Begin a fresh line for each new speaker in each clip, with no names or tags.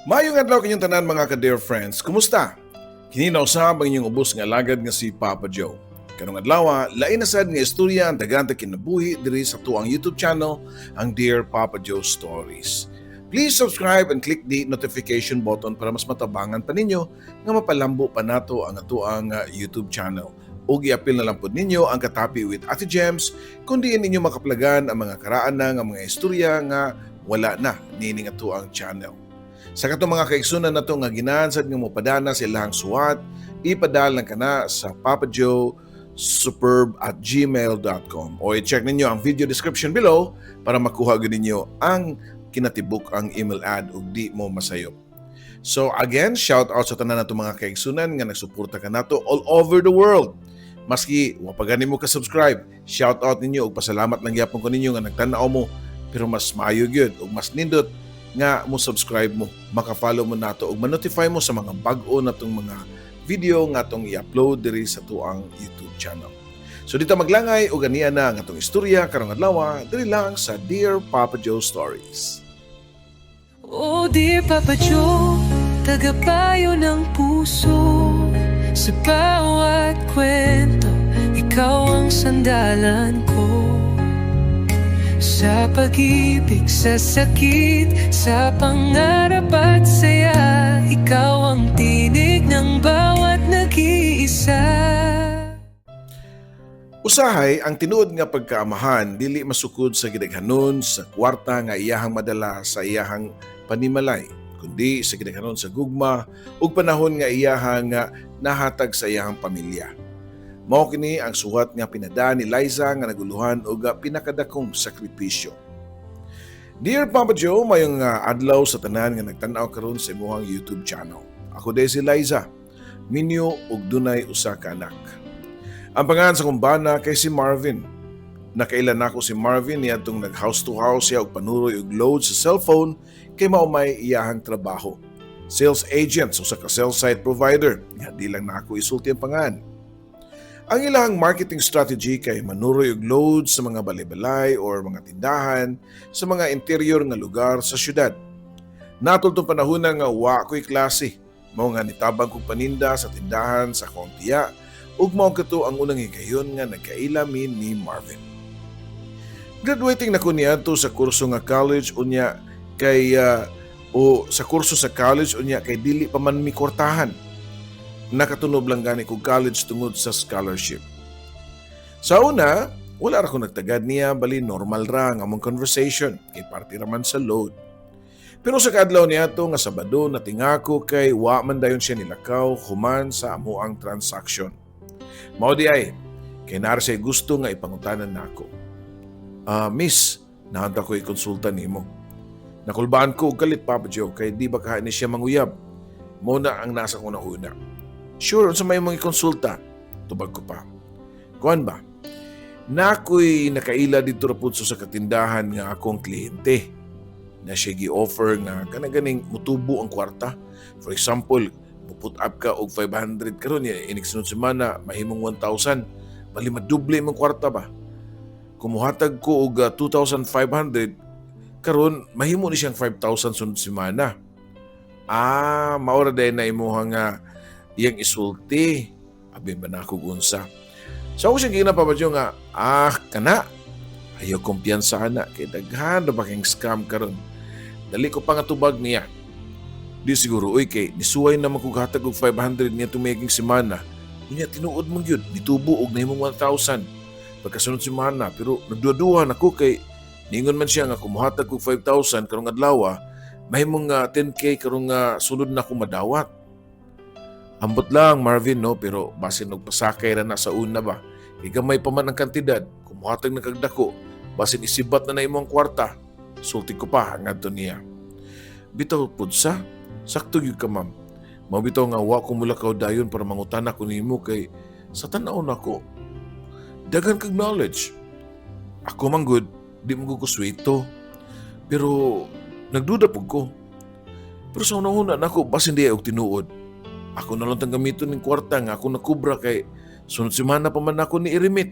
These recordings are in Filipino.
Mayong adlaw kanyang tanan mga ka-dear friends. Kumusta? Kini na usab ang inyong ubos nga alagad nga si Papa Joe. Karong adlaw, lain na sad nga istorya ang daghan ta kinabuhi diri sa tuang YouTube channel, ang Dear Papa Joe Stories. Please subscribe and click the notification button para mas matabangan pa ninyo nga mapalambo pa nato ang atuang YouTube channel. Ug i-apil na lang po ninyo ang Katapi with Ate Gems kung diin ninyo makaplagan ang mga karaan na nga mga istorya nga wala na nining atuang channel. Sa katong mga kaigsunan na ito nga ginansad nga mopadana sa ilahang suwat, ipadal lang kana sa papajoesuperb@gmail.com o i-check ninyo ang video description below para makuha ninyo ang kinatibuk ang email ad ug di mo masayop. So again, shout out sa tanan nato mga kaigsunan nga nagsuporta ka nato all over the world. Maski wa pa gani mo ka-subscribe, shout out ninyo ug pasalamat lang gyapon ko ninyo nga nagtan-aw mo, pero mas maayo gyud ug mas nindot nga mo subscribe mo, maka-follow mo nato ug ma-notify mo sa mga bag-o natong mga video nga atong i-upload diri sa tuang YouTube channel. So dito maglangay ug ganiya na ang atong istorya karong adlaw diri lang sa Dear Papa Joe Stories.
Oh dear Papa Joe, tagapayo ng puso. Sa bawat kwento, ikaw ang sandalan ko. Sa pag-ibig, sa sakit, sa pangarap at saya, ikaw ang tinig ng bawat nag-iisa.
Usahay ang tinuod nga pagkaamahan dili masukod sa gidaghanon sa kwarta nga iyahang madala sa iyahang panimalay, kundi sa gidaghanon sa gugma ug panahon nga iyahang nahatag sa iyahang pamilya. Mao kini ang suwat nga pinadaan ni Liza nga naguluhan og pinakadakong sakripisyo. Dear Papa Joe, mayong adlaw sa tanan nga nagtan-aw karon sa imong YouTube channel. Ako day si Liza, minyo ug dunay usa ka anak. Ang pangalan sa kumbana kay si Marvin. Nakailan ako si Marvin niadtong nag-house to house siya og panuroy og load sa cellphone kay mao may iyahang trabaho. Sales agent sa ka cell site provider. Nga di lang na ako isulti ang pangalan. Ang ilang marketing strategy kay manuroy og load sa mga balay-balay or mga tindahan sa mga interior nga lugar sa syudad. Natultong panahon nga wa ko'y klase. Mao nga nitabang kong paninda sa tindahan sa akong tiya ug mao kato ang unang higayon nga nagkailamin ni Marvin. Graduating na ko niadto sa kurso nga college unya kay sa kurso sa college unya kay dili pa man mi kwartahan. Nakatunob lang gani kog college tungod sa scholarship. Sa una, wala ra ko nagtagad niya, bali normal ra ang among conversation, kay parte raman sa load. Pero sa kadlaw niya to nga Sabado natingako kay wa man dayon siya nilakaw human sa amuang transaction. Mao di ay, kay nar siya gusto nga ipangutanan nako. Miss, nahanda ko i-konsulta nimo. Nakulbaan ko og kalit Papa Joe kay di ba kaha ni siya manguyab. Mao na ang nasa ko na una. Sure, unsa may mga konsulta? Tubag ko pa. Kuan ba? Nakoy nakaila dito ra pud sa katindahan nga akong kliyente. Na siya gi-offer nga kanaganing mutubo ang kwarta. For example, muput up ka og 500 karon ya inig sunod semana mahimong 1,000. Bali maduble imong kwarta ba? Kumuhatag ko og 2,500 karon mahimo ni siyang 5,000 sunod semana. Maura day na imuhang iyang isulti. Abi ba na ako unsa? So ako siya ginapapadyo nga, kana. Ayaw kumpiyansa na. Kay daghan na baking scam karon. Dali ko pa nga tubag niya. Di siguro, kay nisuway na magkugatag og 500 niya tumiging semana. Niya tinuod mong yun, nitubo og na himong 1,000. Pagkasunod semana, pero nagduduhan ako kay ningon man siya nga kumuhatag og 5,000 karong adlaw, mahimong 10K karong sunod na ako madawat. Ambot lang Marvin no, pero basin nagpasakay ra na sa una ba. Igamay pa man ang kantidad, kumuhatag na kagdako, basin isibat na imong kwarta. Sulti ko pa ngadto niya. Bitaw pud sakto gyud ka ma'am. Mabitaw nga wa ko mulakaw dayon para mangutana ko nimo kay sa tan-aw nako. Daghan kag knowledge. Ako man good, di mo ko swito. Pero nagduda pud ko. Pero sa una-una nako basin di og tinuod. Ako na lang tang gamiton ng kwarta nga ako nakubra kay sunod semana pa man ako ni irimit.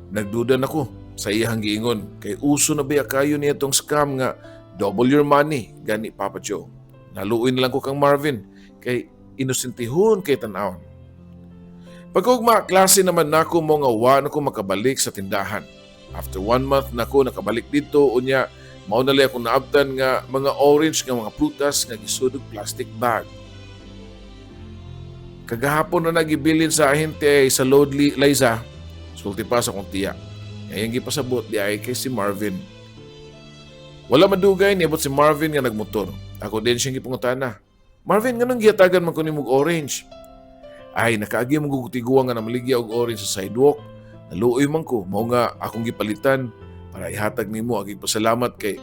Nagduda nako sa iyang giingon kay uso na biya kayo niya tong scam nga Double your money, gani Papa Joe. Naluoy na lang ko kang Marvin, kay inosentihon kay tanawon. Pagkugma, klase naman nako mo nga wa na ko makabalik sa tindahan. After 1 month nako nakabalik dito, unya, maunali akong naabtan nga mga orange nga mga prutas nga gisudog plastic bag. Kagahapon na nagibilin sa ahente ay sa Lodley, Liza, sulti pa sa kong tiya. Ngayang gipasabot di ay kay si Marvin. Wala madugay, niabot si Marvin nga nagmotor. Ako din siyang gipungutana. Marvin, ganun giyatagan man ko ni mong orange. Ay, nakaagi mong gugutiguan nga na maligya og orange sa sidewalk. Naluoy man ko, mao nga akong gipalitan para ihatag nimo agig pasalamat kay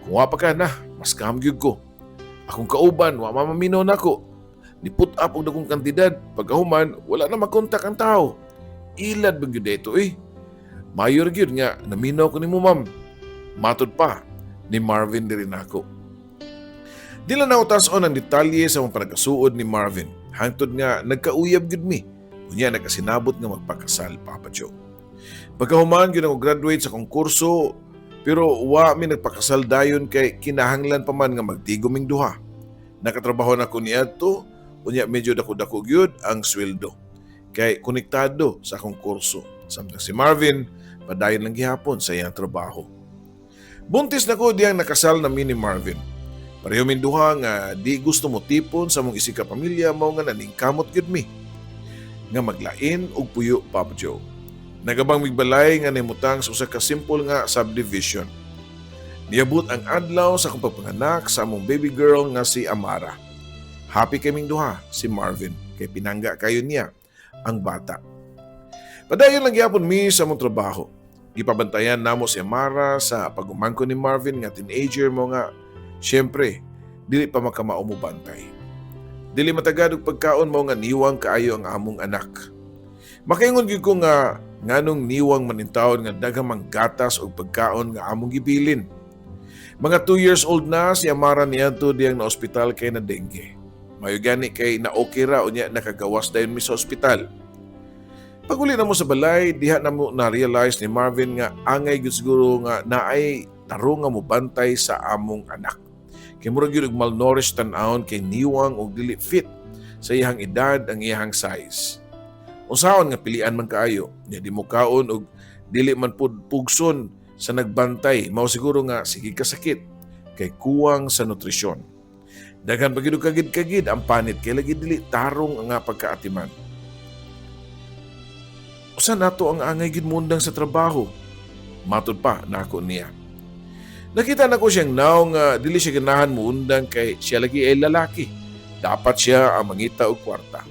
kung wa pa ka na, mas kahamgyud ko. Akong kauban, wa mamaminaw nako. Ni-put up og dagong kantidad. Pagkahuman, wala na makontak ang tao. Ilad bang yun dito eh. Mayor gyud nga, naminaw ko nimo ma'am. Matod pa ni Marvin diri nako. Dila na utason ang detalye sa mga panagkasuod ni Marvin. Hangtod nga nagkauyab gyud mi. Unya nagkasinabot nga magpakasal, Papa Joe. Pagkahuman gyud ako graduate sa konkurso, pero wa mi nagpakasal dayon kay kinahanglan pa man nga magtigom ming duha. Nakatrabaho na ko niadto, unya medyo dako-dako gyud ang sweldo. Kay konektado sa konkurso. Samtang si Marvin, padayon lang gihapon sa iyang trabaho. Buntis na ko diyang nakasal na mi ni Marvin. Pareho min duha nga di gusto mo tipon sa mong isika pamilya mao nga naningkamot gyud mi. Nga maglain og puyo, Papa Joe. Nagabang migbalay nga nimutang sa usa ka simple nga subdivision. Niabot ang adlaw sa akong pagpanganak sa among baby girl nga si Amara. Happy kaming duha, si Marvin, kay pinangga kayo niya ang bata. Padayon lang gyapon mi sa among trabaho. Gipabantayan namo si Amara sa pagumangko ni Marvin nga teenager mo nga. Siyempre, dili pa makamao mo bantay. Dili matagad og pagkaon mo nga niwang kaayo ang among anak. Makaingon gyud ko nga nganong niwang manintawon nga daghang gatas og pagkaon nga among gibilin. Mga 2 years old na si Amara niadto diyang na ospital kay na dengue. Mayo gani kay na okay ra unya nakagawas dayon mi sa ospital. Paguli na mo sa balay, diha na mo na-realize ni Marvin nga angay gyud siguro nga naay tarong nga mo bantay sa among anak. Kay murag gyud og malnourished tan-awon kay niwang og dili fit sa iyang edad ang iyang size. Usaon nga pilian man kaayo, nya di mo kaon og dili man pud pugson sa nagbantay, mao siguro nga sige ka sakit kay kuwang sa nutrisyon. Daghan pa gyud kagid-kagid ang panit kay lagi dili tarong nga pagkaatiman. Usa nato ang angay gyud mundang sa trabaho. Matud pa nako niya. Nakita na ko siyang now nga dili siya ganahan muundang kay siya lagi ay lalaki. Dapat siya ang mangita og kwarta.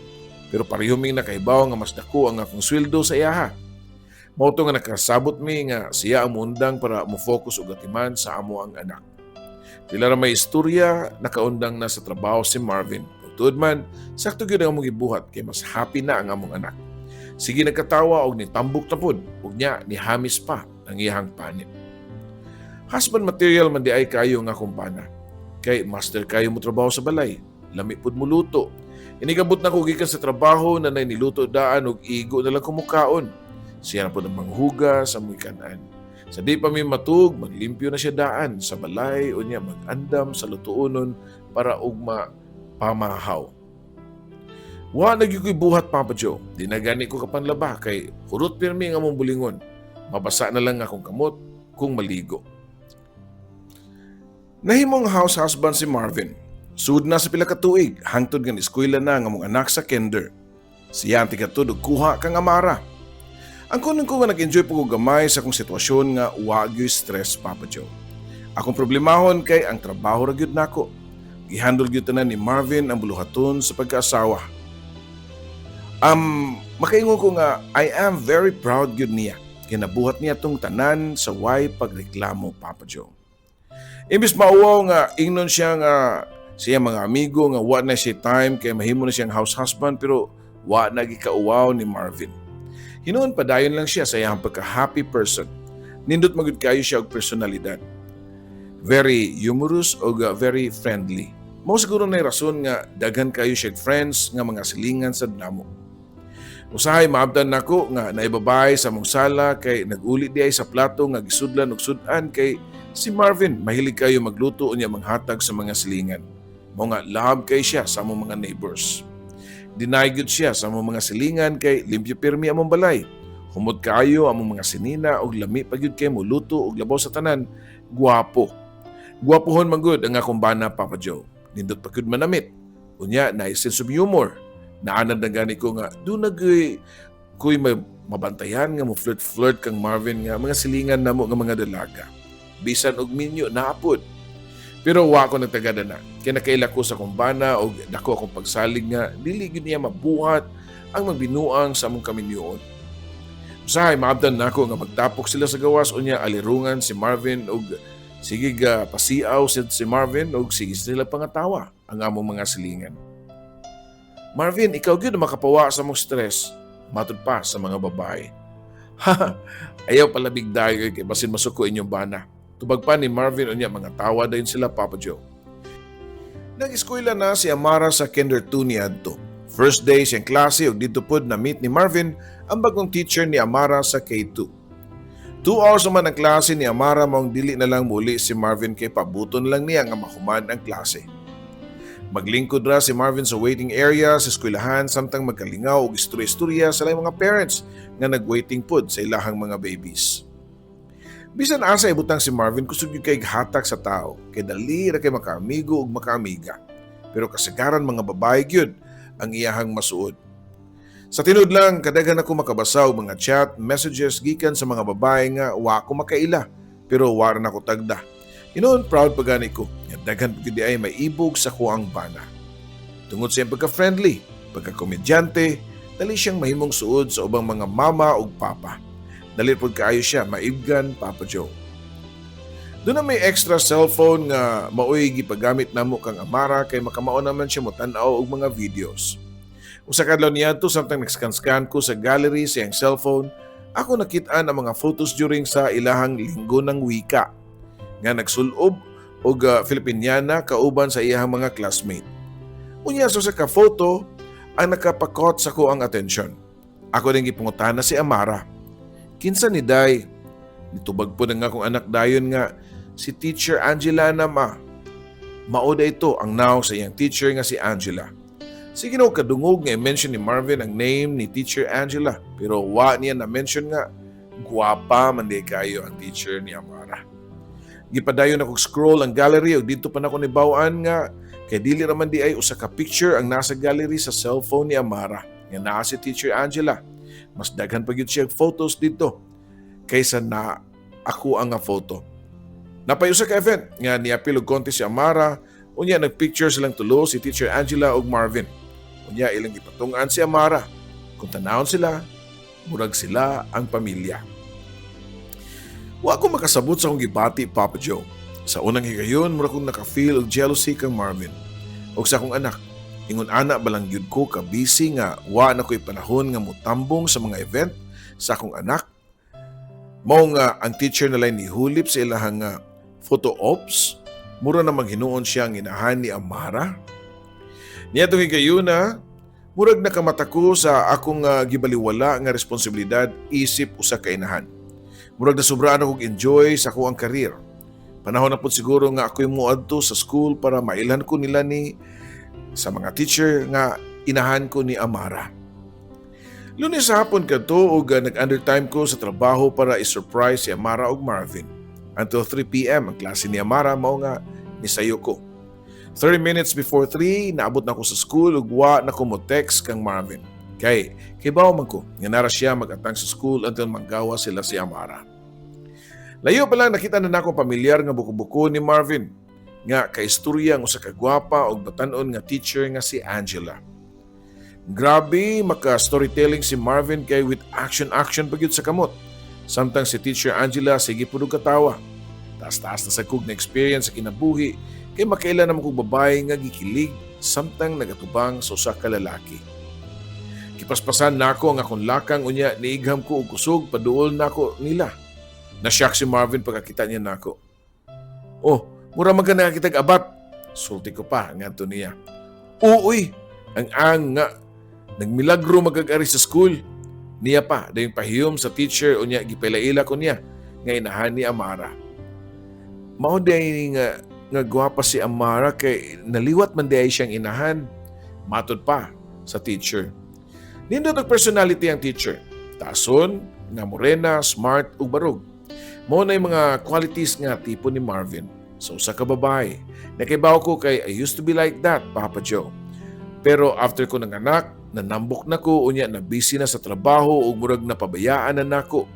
Pero pareho ming nakaibaw nga mas dako ang akong sweldo sa iyaha. Mao to nga nakasabot mi nga siya ang muundang para mo-focus og atiman sa amo ang anak. Pila ra may istorya nakaundang na sa trabaho si Marvin. Tuod man, sakto gyud ang among gibuhat kay mas happy na ang among anak. Sige nagkatawa og nitambok na pud ug nya ni hamis pa ang iyang panit. Husband material man di ay kayo nga kumpana. Kay master kayo mo trabaho sa balay. Lami pud mo luto. Inigabot na ko gikan sa trabaho na niluto daan og igo na lang kumukaon. Siya na pud ang manghuga sa mga kanan. Sa di pa mi matug, maglimpyo na siya daan sa balay o niya mag-andam sa lutuonon para ugma pamahaw. Wa nagyukoy buhat, Papa Joe. Di na gani ko kapanlaba kay hurot pirmi nga mong bulingon. Mabasa na lang akong kamot kung maligo. Nahimong house husband si Marvin. Sud na sa pila ka tuig, hangtod nga eskwela na nga mong anak sa kinder. Siya ang tigatud og kuha kang Amara. Ang kunin ko nga nag-enjoy po ko gamay sa akong sitwasyon nga wagyoy stress, Papa Joe. Akong problemahon kay ang trabaho ra gyud nako. Gihandle gyud tanan ni Marvin ang buluhaton sa pagkaasawa. Makaingon ko nga I am very proud gyud niya. Kinabuhat niya tong tanan sa way pagreklamo, Papa Joe. Imbis mauwaw nga ingnon siya nga siya mga amigo nga wa na siya time kay mahimo na siyang house husband pero wa na gikauwaw ni Marvin. Hinuon padayon lang siya sa iyang pagka-happy person. Nindot magud kayo siya og personalidad. Very humorous o very friendly. Mao siguro na rason nga daghan kayo siya friends nga mga silingan sa damo. Usahay maabdan nako nga naibabay sa mong sala kay nag-uli di ay sa plato nga gisudlan ug sudan kay si Marvin mahilig kayo magluto unya manghatag sa mga silingan. Mao nga lahab kay siya sa among mga neighbors. Deny gyud siya sa among mga silingan kay limpyo pirmi among balay. Humod kaayo among mga sinina ug lami pa gyud kay muluto ug labaw sa tanan. Guwapo. Guwapohon man gud ang akong bana, Papa Joe. Nindot pa gyud manamit. Unya na sense of humor. Naanad na gani ko nga, doon kuy mabantayan nga mo flirt kang Marvin nga mga silingan namo nga mga dalaga. Bisan og minyo naapod. Pero wa ko nagtagada na. Kaya nakaila ko sa kumbana o dako akong pagsalig nga dili gyud niya mabuhat ang magbinuang sa among kaminyoon. Usahay maabdan nako nga magtapok sila sa gawas unya alirungan si Marvin og sige ga pasiaw si Marvin og sige sila pangatawa ang among mga silingan. Marvin, ikaw gyud makapawa sa mong stress. Matud pa sa mga babae. Ha, ayaw palabig dayo kay basin masuko inyong bana. Tubag pa ni Marvin unya mga tawa dayon sila, Papa Joe. Nag-eskwela na si Amara sa Kinder 2 niadto. First day siyang klase ug dito pod na meet ni Marvin ang bagong teacher ni Amara sa K2. 2 hours naman ang klase ni Amara maong dili na lang muli si Marvin kay pabuton lang niya nga mahuman ang klase. Maglingkod ra si Marvin sa waiting area sa eskwelahan samtang magkalingaw og istorya-istorya sa laing mga parents nga nagwaiting pod sa ilahang mga babies. Bisan asa ibutang si Marvin kusog gyud kay hatak sa tao kay dali ra kay makaamigo ug makaamiga. Pero kasagaran mga babae gyud ang iyahang masuod. Sa tinud lang kadaghan ako makabasa og mga chat messages gikan sa mga babae nga wa ko makaila pero wa ra nako tagda. Inoon proud pa gani ko. Daghan pagdi ay may ibog sa kuang bana. Tungod sa iyang pagka-friendly, pagka-komedyante, dali siyang mahimong suod sa ubang mga mama ug papa. Dali pod kaayo siya maibgan, Papa Joe. Doon na may extra cellphone nga maoy gipagamit namo kang Amara kay makamao naman siya motan-aw og mga videos. Usa ka adlaw niadto samtang nagscan-scan ko sa gallery sa iyang cellphone, ako nakit-an ang mga photos during sa ilahang linggo ng wika nga nagsulob og Filipiniana kauban sa iyang mga classmate. Unya sa ka-photo ang nakapakot sa ko ang atensyon. Ako din gipungutana si Amara. Kinsa ni Day? Nitubag po nga akong anak dayon nga si Teacher Angela na ma. Mauda ito ang now sa iyang teacher nga si Angela. Sige no kadungog nga i-mention ni Marvin ang name ni Teacher Angela pero wa niya na-mention nga guwapa man di kayo ang teacher ni Amara. Gipadayon ako scroll ang gallery ug dito pa nako nibaw-an nga kay dili raman di ay usa ka picture ang nasa gallery sa cellphone ni Amara nga naa si Teacher Angela. Mas daghan pa gyud siya photos dito kaysa na ako ang photo. Napay usa ka event nga niapil og contest si Amara unya nagpicture silang tulo si Teacher Angela ug Marvin. Unya ilang gipatung-an si Amara kung tanawon sila murag sila ang pamilya. Wa ko makasabot sa akong gibati, Papa Joe. Sa unang higayon, mura kong naka-feel og jealousy kang Marvin. O sa akong anak, ingon ana balang gyud ko ka busy nga wa na ko'y panahon nga mutambong sa mga event sa akong anak. Mao nga ang teacher nalay ni hulip sa ilahang photo ops, mura na maghinuon siya ang inahan ni Amara. Niadtong higayon na, murag nakamata ko sa akong gibaliwala nga responsibilidad isip usa ka inahan. Murag na sobraan akong enjoy sa akong career. Panahon na po siguro nga ako'y muadto sa school para mailan ko nila ni sa mga teacher nga inahan ko ni Amara. Lunes sa hapon kadto ug nag-undertime ko sa trabaho para i-surprise si Amara ug Marvin. Until 3 p.m. ang klase ni Amara mao nga nisayo ko. 30 minutes before 3, naabot na ako sa school ug wa na ko mo text kang Marvin. Kay bawo man ko, nga nara siya mag-atang sa school until manggawa sila si Amara. Layo pa lang nakita na akong pamilyar nga buko-buko ni Marvin, nga kaistorya ang usa ka gwapa og batan-on nga teacher nga si Angela. Grabe maka-storytelling si Marvin kay with action pagyud sa kamot. Samtang si Teacher Angela sige pud og katawa. Taas-taas na sa kog na experience sa kinabuhi kay makailan naman kong babae nga gikilig samtang nagatubang sa usa ka lalaki. Kipaspasan nako ang akong lakang unya niigham ko og kusog paduol nako nila. Nashock si Marvin pagkakita niya nako. Oh, mura man ka nakakitag abat. Sulti ko pa ngadto niya. Uy, ang nga Nagmilagro magag-ari sa school. Niya pa, dayong pahiyom sa teacher o niya, gipailaila ko niya, nga inahan ni Amara. Mao day nga gwapa si Amara kay naliwat man day siyang inahan. Matod pa sa teacher. Nindot ang personality ang teacher. Tason, nga morena, smart, ug barog. Mao na yung mga qualities nga tipo ni Marvin. So sa kababae, nakibaw ko kay I used to be like that, Papa Joe. Pero after ko nanganak, nanambok na ko, unya na busy na sa trabaho ug murag napabayaan na nako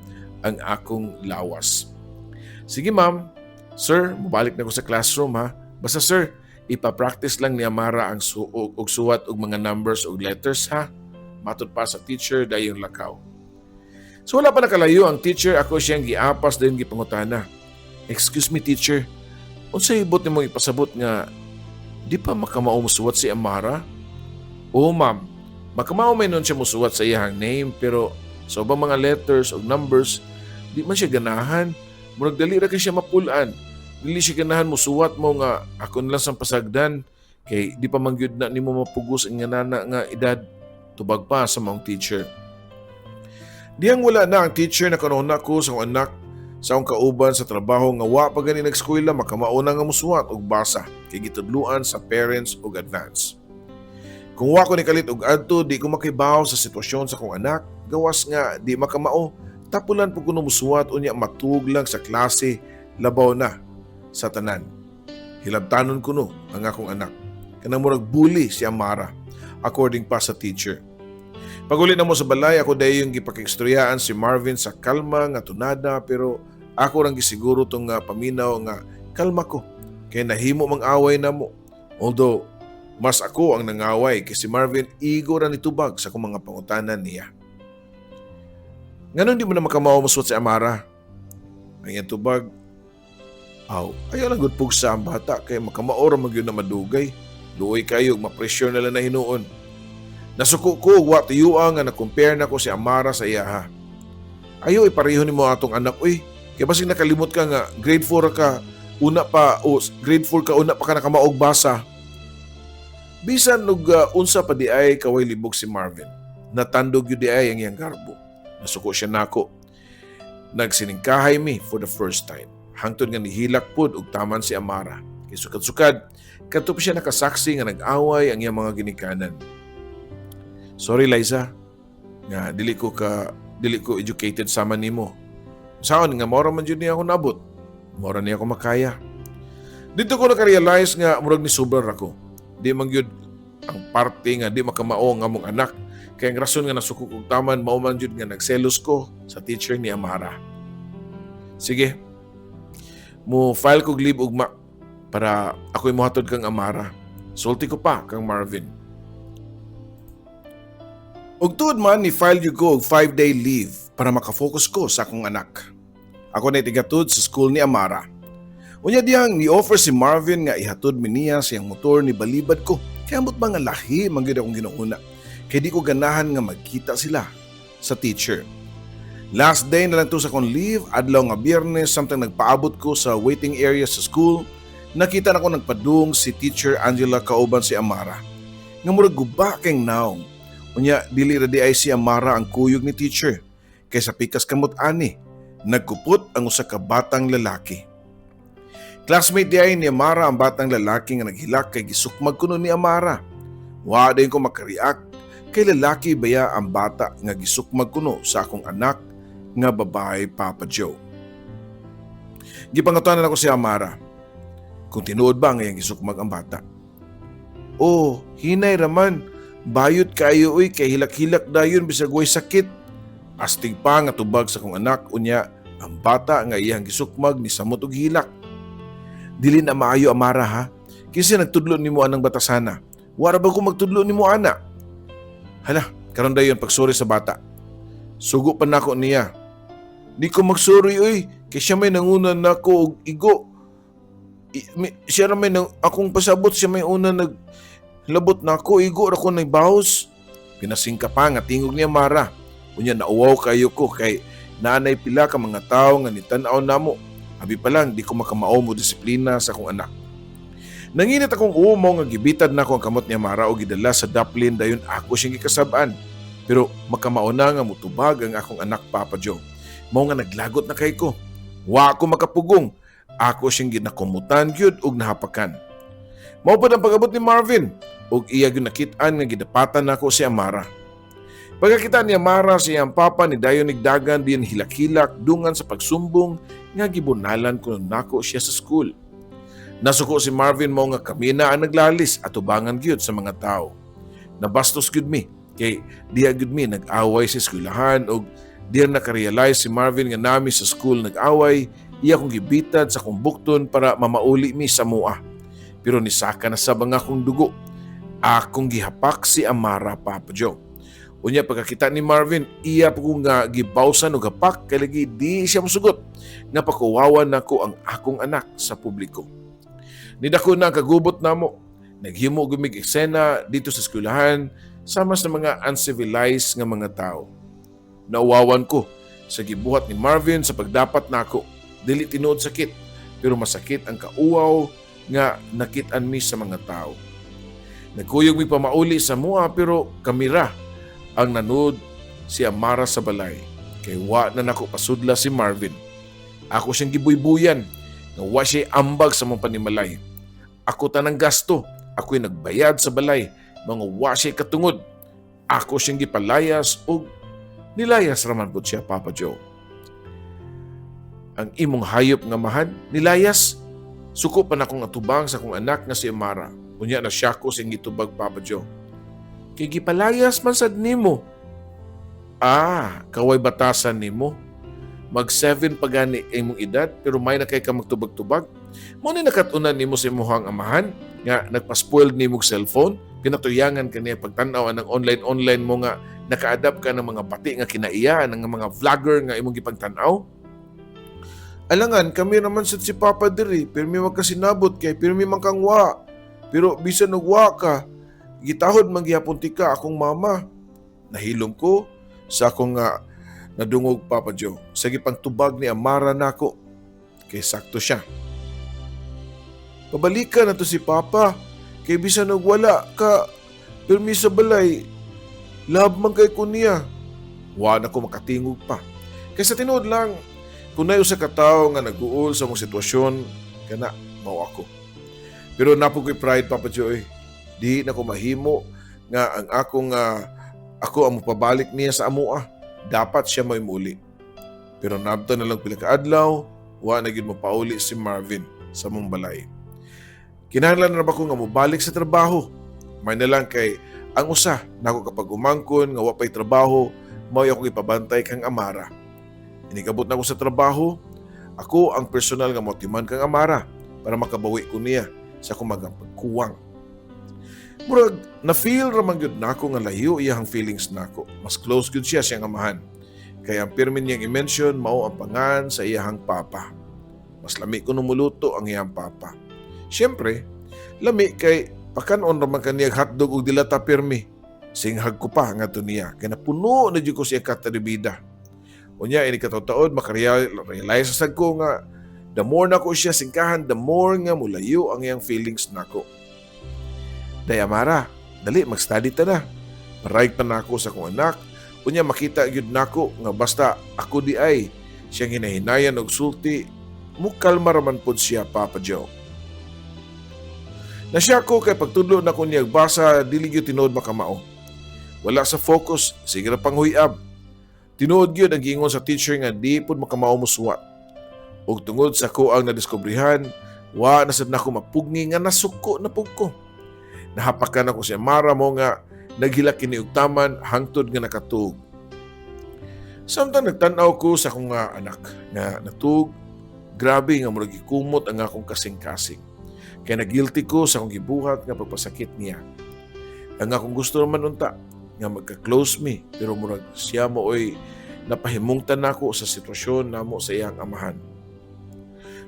ang akong lawas. Sige ma'am, sir, mabalik na ko sa classroom ha. Basta sir, ipapractice lang ni Amara ang suwat ug mga numbers ug letters ha. Matod pa sa teacher dayon lakaw. So wala pa nakalayo ang teacher, ako siyang giapas dayon gipangutana. Excuse me teacher, unsay ibot nimo ipasabot nga di pa makamao musuwat si Amara? Oo ma'am, makamao may nun siya musuwat sa iyang name pero sa ubang mga letters o numbers, di man siya ganahan. Murag dali ra kay siya mapulaan. Dili siya ganahan musuwat mo nga akon lang sang pasagdan kay di pa mangyud na nimo mapugos ang nana nga edad. Tubag pa sa maong teacher. Diyang wala na ang teacher na kanuna ko sa akong anak sa akong kauban sa trabaho nga wa pa gani nag-eskwela makamauna nga musuwat og basa kay gitudluan sa parents og advance. Kung wa ko ni kalit og adto di ko makibaw sa sitwasyon sa akong anak, gawas nga di makamao, tapulan po kuno musuwat unya matug lang sa klase labaw na sa tanan. Hilabtanon kuno ang akong anak. Kanang murag bully si Amara according pa sa teacher. Pagulit na mo sa balay, ako dahil yung gipakikstroyaan si Marvin sa kalma nga tunada pero ako rang gisiguro tong paminaw nga kalma ko kay nahimo mang away na mo. Although mas ako ang nangaway kay si Marvin igo ra nitubag sa akong mga pangutanan niya. Nganon di mo na makamaw musuot si Amara. Ang tubag, ayaw lang good pugsa ang bata kay makamaor magyud na madugay. Luoy kayo, ma-pressure na lang na hinuon. Nasuko ko, wa tuyuan nga na-compare na ko si Amara sa iyaha. Ayaw, ipareho ni mo atong anak, uy. Kaya basig nakalimot ka nga, grade 4 ka, grade 4 ka, una pa ka nakamaog basa. Bisan unsa pa di ay kaway libog si Marvin. Natandog yun di ay ang iyang garbo. Nasuko siya nako. Nagsiningkahay mi for the first time. Hangtod nga nihilak pod og taman si Amara. Kay sukad-sukad, katop siya nakasaksi nga nag-away ang iyang mga ginikanan. Sorry Liza, nga dili ko educated sama nimo. Saon nga mora man jud niya ako nabot. Mora niya ako makaya. Dito ko naka-realize nga murag ni sober ako. Di man gyud ang parte nga di makamao nga among anak. Kaya ang rason nga nasukok og taman mao man jud nga nagselos ko sa teacher ni Amara. Sige. Mo file kog leave ugma para ako'y mohatod kang Amara. Sulti ko pa kang Marvin. Ug tuod man ni file yung ko og 5-day leave para makafocus ko sa akong anak. Ako na itigatod sa school ni Amara. Unya diyang ni-offer si Marvin nga ihatod mi niya siyang motor ni balibad ko. Kaya mo't mga lahi mangyud akong ginuuna. Kaya di ko ganahan nga magkita sila sa teacher. Last day na lang to sa akong leave, adlaw nga Biyernes, samtang nagpaabot ko sa waiting area sa school, nakita na ko nagpadung si Teacher Angela kauban si Amara. Nga murag guba keng naong. Unya, dili ra di ay si Amara ang kuyog ni teacher. Kaysa pikas kamot ani, nagkupot ang usa ka batang lalaki. Classmate di ay ni Amara ang batang lalaki nga naghilak kay gisukmag kuno ni Amara. Wa din ko makareact kay lalaki baya ang bata nga gisukmag kuno sa akong anak nga babae Papa Joe. Gipangutanan ako si Amara kung tinuod ba nga yang gisukmag ang bata. Oh, hinay raman. Bayot kayo uy kay hilak-hilak dayon bisag way sakit. Astig pa nga tubag sa kong anak unya ang bata nga iyang gisukmag ni samot og hilak. Dili na maayo Amara ha. Kasi nagtudlo nimo anang batasana. Wara ba ko magtudlo nimo ana? Hala, karon dayon pagsuri sa bata. Sugo pa nako niya. Di ko magsuri uy kay siya may nangunan nako og igo. Siya may akong pasabot siya may una labot na ako, igo ra ko nagbahos. Pinasingka pa nga tingog niya Amara. Unya nauwaw kayo ko kay nanay pila ka mga tao nga nitan-aw namo. Abi pa lang di ko makamao mo disiplina sa akong anak. Nanginit akong umo nga gibitad na ako ang kamot ni Amara o gidala sa daplin dayon ako siyang gikasab-an. Pero makamauna nga mutubag ang akong anak Papa Joe. Mao nga naglagot na kay ko. Wa ako makapugong. Ako siyang ginakumutan gyud og nahapakan. Mao pa ang pag-abot ni Marvin ug iya gyud nakit-an nga gidapatan nako si Amara. Pagkakita ni Amara sa iyang papa ni dayon nigdagan diyan hilak-hilak dungan sa pagsumbong nga gibunalan kuno nako siya sa school. Nasuko si Marvin mao nga kami na ang naglalis at ubangan gyud sa mga tao. Nabastos gyud mi kay diha gyud mi nag-away sa eskwelahan ug diyan nakarealize si Marvin nga nami sa school nag-away, iya kong gibitad sa kong bukton para mamauli mi sa mua. Pero nisaka na sa mga kong dugo. Akong gihapak si Amara, Papa Joe. Unya pagkakita ni Marvin, iya po kong gibawsan o gapak kay lagi di siya musugot nga pakuwawan nako ang akong anak sa publiko. Nidako na ang kagubot namo. Naghimo gumig eksena dito sa eskwelahan sama sa mga uncivilized nga mga tao. Nauwawan ko sa gibuhat ni Marvin sa pagdapat nako. Dili tinuod sakit, pero masakit ang kauwaw nga nakit-an mi sa mga tao. Nagkuyog mi pamauli sa mua pero kamera ang nanood si Amara sa balay. Kay wa na nako pasudla si Marvin. Ako siyang gibuybuyan nga wa siya ambag sa mong panimalay. Ako tanang gasto, ako'y nagbayad sa balay, mga wa siya katungod. Ako siyang gipalayas o nilayas raman po siya, Papa Joe. Ang imong hayop nga mahad, nilayas, suko pa na akong atubang sa akong anak nga si Amara. Unya na siya ko sing gitubag, Papa Joe. Kay gipalayas man sad nimo. Kaway batasan nimo. Mag-7 pa gani imong edad pero may na kay ka magtubag-tubag. Mo ni nakatunan nimo sa imong amahan nga nagpa-spoiled nimo cellphone, pinatuyangan kaniya pagtan-aw ng online mo nga naka-adapt ka ng mga pati nga kinaiya ng mga vlogger nga imong gipagtan-aw. Alangan kami naman sad si Papa diri, pero may magkasinabot kay pero may mangkangwa. Pero bisan nagwa ka, gitahod manggihapon ti ka akong mama. Nahilom ko sa akong nadungog, Papa Joe. Sa gipangtubag ni Amara nako. Kay sakto siya. Pabalikan na to si Papa. Kay bisan nagwala ka, pirmi sa balay. Lab man kay ko niya. Wa na ko makatingog pa. Kay sa tinuod lang, kung na usa ka tawo nga nag-uol sa mong sitwasyon, kana mao ako. Pero napo ko'y pride, Papa Joe. Di na ko mahimo nga ang ako ang mapabalik niya sa amua. Dapat siya may muli. Pero nabto na lang pila ka adlaw, wa na gyud mapauli si Marvin sa mong balay. Kinahanglan na ba ko nga mobalik sa trabaho? May na lang kay ang usa nako kapag umangkon nga wa pay trabaho, mao ako ipabantay kang Amara. Inikabot na ko sa trabaho, ako ang personal nga motiman kang Amara para makabawi ko niya sa kumagang pagkuwang. Murag, na-feel raman gyud nako nga layo iyang feelings nako. Mas close gyud siya siyang amahan. Kaya ang pirmin niyang i-mention mao ang pangan sa iyang papa. Mas lami ko numuluto ang iyang papa. Siyempre, lami kay pakanon raman kaniyang hotdog ug dilata pirmi. Singhag ko pa nga to niya. Kaya napuno na gyud ko siya kataribida. Unya, ini kataon makarealize sa ko nga the more na ko siya singkahan, the more nga mulayo ang iyang feelings nako. Day Amara, dali mag-study ta na. Marayag pa na ako sa kong anak. Unya makita gyud nako nga basta ako di ay siyang hinahinayan og sulti, mukalma raman pod siya, Papa Joe. Nasya ko kay pagtudlo na ko niyag basa, dili gyud tinuod makamao. Wala sa focus, sige ra panghuyab. Tinuod gyud ang giingon sa teacher nga di pud makamao musuwat. Ug tungod sa ko ang nadiskubrihan, wa na sad nako mapugni nga nasuko na pug ko. Nahapakan ako si Amara mo nga naghilak kini og taman hangtod nga nakatug. Samtang nagtan-aw ko sa akong anak nga natug, grabe nga murag gikumot ang akong kasing-kasing. Kaya nagilty ko sa akong gibuhat nga pagpasakit niya. Ang akong gusto naman unta nga magka-close me, pero murag siya mo oy napahimungtan nako sa sitwasyon namo sa iyang amahan.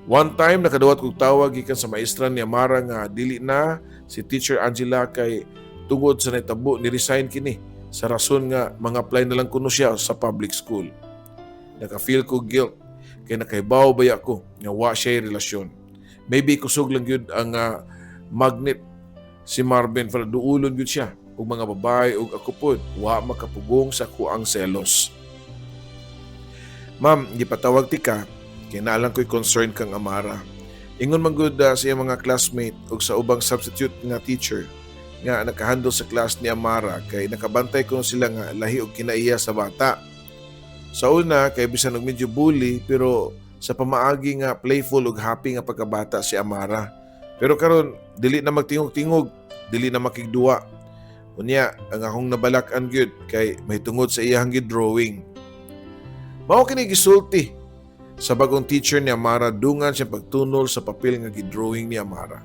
One time nakadawat kog tawag gikan sa maestra ni Amara nga dili na si Teacher Angela kay tungod sa nahitabo ni resign kini sa rason nga mga apply na lang kuno siya sa public school. Naka-feel ko guilt kay nakahibaw baya ko nga wa siya relasyon. Maybe kusog lang yun ang magnet si Marvin para duulon gyud siya ug mga babae ug ako pod wa makapugong sa kuang selos. Ma'am, gipatawag ti ka kay naalang ko'y concern kang Amara. Ingon man gud sa iyang mga classmate ug sa ubang substitute nga teacher nga nakahandle sa class ni Amara kay nakabantay ko sila nga lahi og kinaiya sa bata. Sa una kay bisan og medyo bully pero sa pamaagi nga playful ug happy nga pagkabata si Amara. Pero karon dili na magtingog-tingog, dili na makigduwa. Unya ang akong nabalak-an gyud kay mahitungod sa iyang gidrawing. Mao kini gisulti sa bagong teacher ni Amara dungan siya pagtunol sa papel nga gidrawing ni Amara.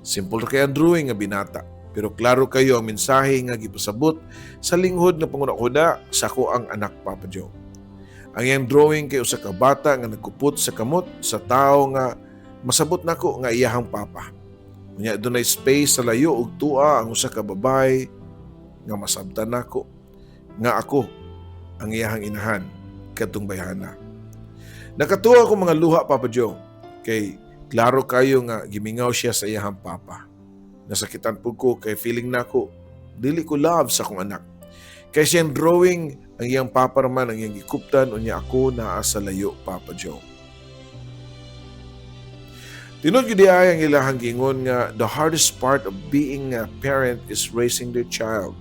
Simple kay ang drawing nga binata, pero klaro kayo ang mensahe nga gipasabot sa linghod nga panguna-una sa ako ang anak Papa Joe. Ang iyang drawing kay usa ka bata nga nagkupot sa kamot sa tao nga masabot nako nga iyahang papa. Unya dunay space sa layo ug tua ang usa ka babae nga masabtan nako nga ako ang iyahang inahan kadtong bayana. Nakatuwa ko mga luha Papa Joe kay klaro kayo nga gimingaw siya sa iyahang papa. Nasakitan po ko kay feeling nako dili ko love sa akong anak. Kay siyang drawing ang iyang papa raman ang iyang gikuptan unya ako naa sa layo Papa Joe. Tinod gyud ay ang ilahang gingon nga the hardest part of being a parent is raising their child.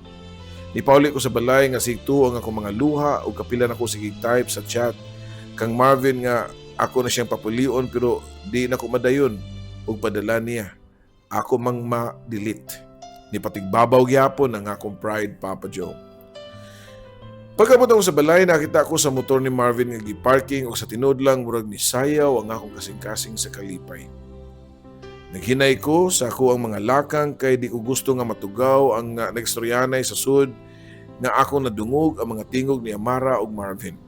Nipauli ko sa balay nga sigtuo ang akong mga luha o kapila na ko sige type sa chat. Kang Marvin nga ako na siyang papulion pero di na ko madayon o padala niya. Ako mang ma-delete. Ni patigbabaw gyapon ang akong pride Papa Joe. Pagkabot ako sa balay, nakita ko sa motor ni Marvin nga giparking o sa tinod lang murag ni sayaw ang akong kasing-kasing sa kalipay. Naghinay ko sa ako ang mga lakang kay di ko gusto nga matugaw ang nagstoryanay sa sud nga ako nadungog ang mga tingog ni Amara ug Marvin.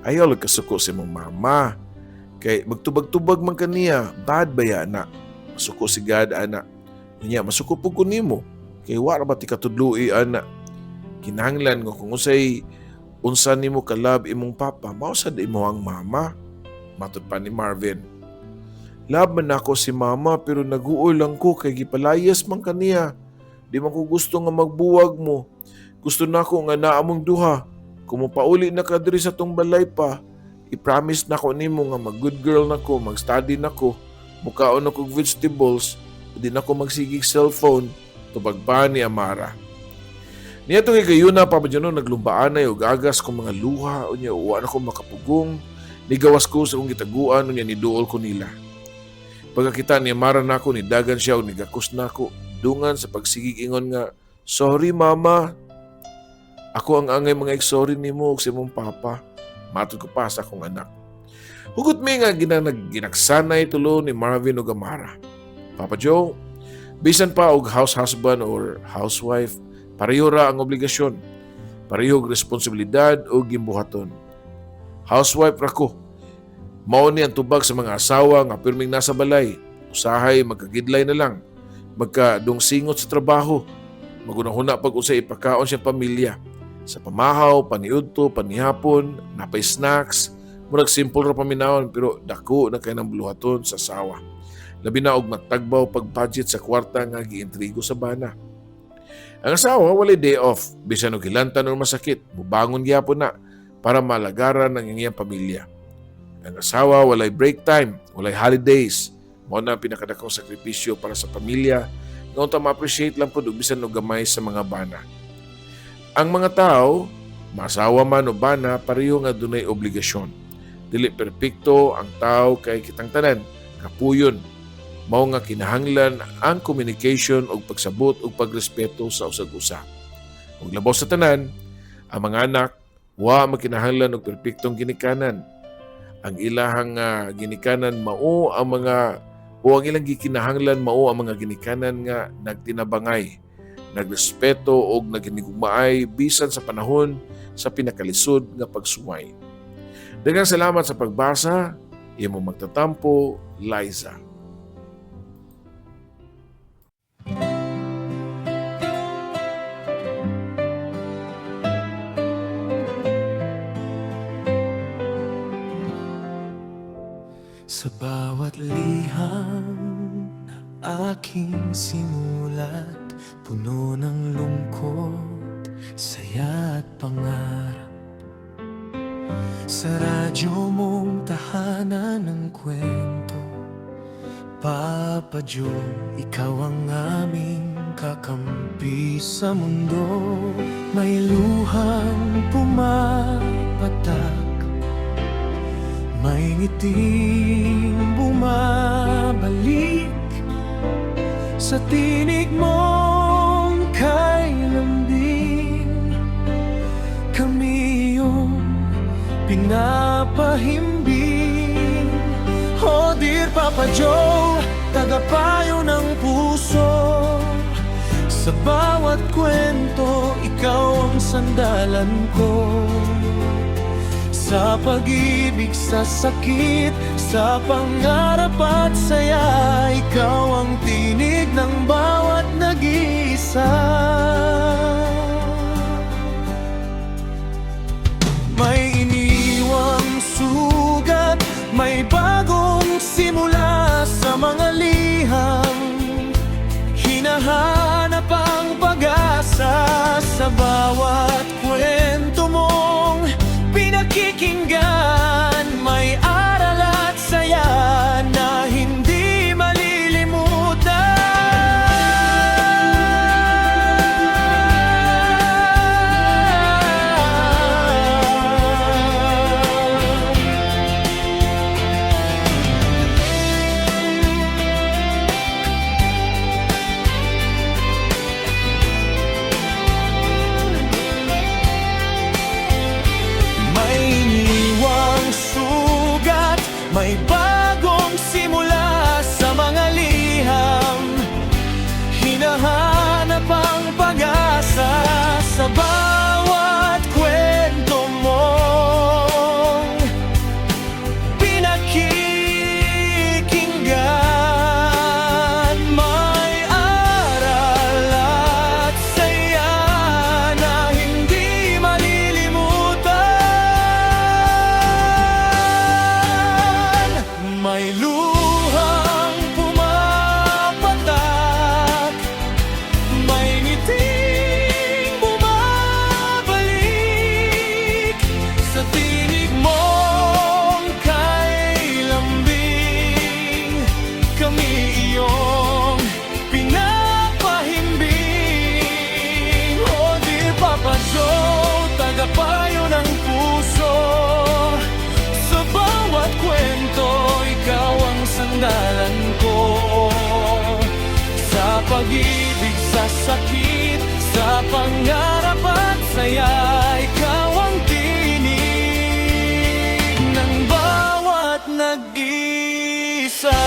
Ayaw lang kasuko sa imong mama kay magtubag-tubag man kaniya, bad baya na. Masuko si God ana. Unya masuko pud ko nimo kay wa ra ba ti katudloi ana. Kinahanglan nga kung usay unsa nimo kalab imong papa, mao sad imo ang mama. Matud pa ni Marvin. Lab man ako si mama pero naguol lang ko kay gipalayas man kaniya. Di man ko gusto nga magbuwag mo. Gusto nako nga naa mong duha. Kung mapauli na ka diri sa tong balay pa, i-promise nako nimo nga mag-good girl nako, mag-study nako, mukaon ako vegetables, di nako magsigig cellphone, tubag pa ni Amara. Niya itong igayuna, Papa Jono, naglumbaanay o gagas kong mga luha, o niya uwan ako makapugong, nigawas ko sa kong gitaguan, o niya niduol ko nila. Pagkakita ni Amara na ako, nidagan siya o nigakos na ako, dungan sa pagsigig ingon nga, sorry mama, ako ang angay mga sorry ni mo sa imong papa. Matod ko pa sa akong anak. Hugot mi nga ginagsanay tulo ni Marvin o Amara. Papa Joe, bisan pa og house husband or housewife, pareho ra ang obligasyon. Pareho ang responsibilidad o gimbuhaton. Housewife ra ko. Mao ni ang tubag sa mga asawa nga pirming nasa balay. Usahay magkagidlay na lang. Magkadungsingot sa trabaho. Magunahuna pag usay ipakaon siyang pamilya. Sa pamahaw, paniudto, panihapon, napay snacks, murag simple ra paminawon pero dako na kay nang buluhaton sa asawa. Labi na og matagbaw pag budget sa kwarta nga giintrigo sa bana. Ang asawa walay day off, bisan og hilantan o masakit, mubangon gyapon na para malagaran ang iyang pamilya. Ang asawa walay break time, walay holidays, mao na pinakadakong sakripisyo para sa pamilya nga unta ma-appreciate lang pud og bisan og gamay sa mga bana. Ang mga tao, masawa man o bana, pareho nga dunay obligasyon. Dili perpekto ang tao kay kitang tanan, kapuyon. Mao nga kinahanglan ang communication o pagsabot o pagrespeto sa usag-usa. Ug labaw sa tanan, ang mga anak, wa makinahanglan og perpektong ginikanan. Ang ilahang ginikanan mao ang mga o ang ilang gikinahanglan mao ang mga ginikanan nga nagtinabangay, nagrespeto o naginigugmaay bisan sa panahon sa pinakalisod nga pagsuway. Daghang salamat sa pagbasa. Imo magtatampo, Liza.
Sa bawat liham aking sinulat, puno ng lungkot, saya at pangarap. Sa radyo mong tahanan ng kwento, Papa Joe, ikaw ang aming kakampi sa mundo. May luhang pumapatak, may ngiting bumabalik sa tinig mong kailambing. Kami iyong pinapahimbing. Oh dear Papa Joe, tagapayo ng puso. Sa bawat kwento, ikaw ang sandalan ko. Sa pag-ibig, sa sakit, sa pangarap at saya, ikaw ang tinig ng bawat nag-iisa. May iniwang sugat, may bagong simula sa mga liham. Hinahanap ang pag-asa sa bawat kwento mong pinakikinggan. May aral at saya na hindi may bagong simula sa mga liham. Hinahanap ang pag-asa sa bawat kwento mong pinakikinggan. May aral at saya na hindi malilimutan. May luhang pumapatak, may ngiting bumabalik sa tinig mong kailambing. Kami iyong pinapahimbing. Oh dear Papa Joe, tagapayo ng puso. Sa bawat kwento, ikaw ang sandalan ko. Sa pag-ibig, sa sakit, sa pangarap at saya, ikaw ang tinig ng bawat nag-iisa.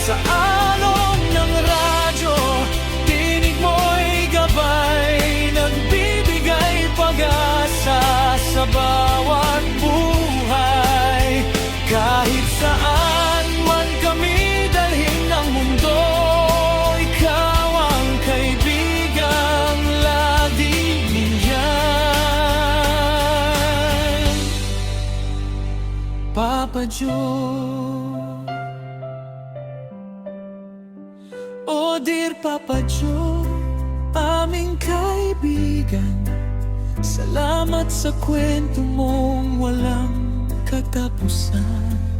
Sa alon ng radyo, tinig mo'y gabay, nagbibigay pag-asa sa bawat buhay. Kahit saan man kami dalhin ng mundo, ikaw ang kaibigang laging niyan. Papa Joe, oh dear Papa Joe, aming kaibigan, salamat sa kwento mong walang katapusan.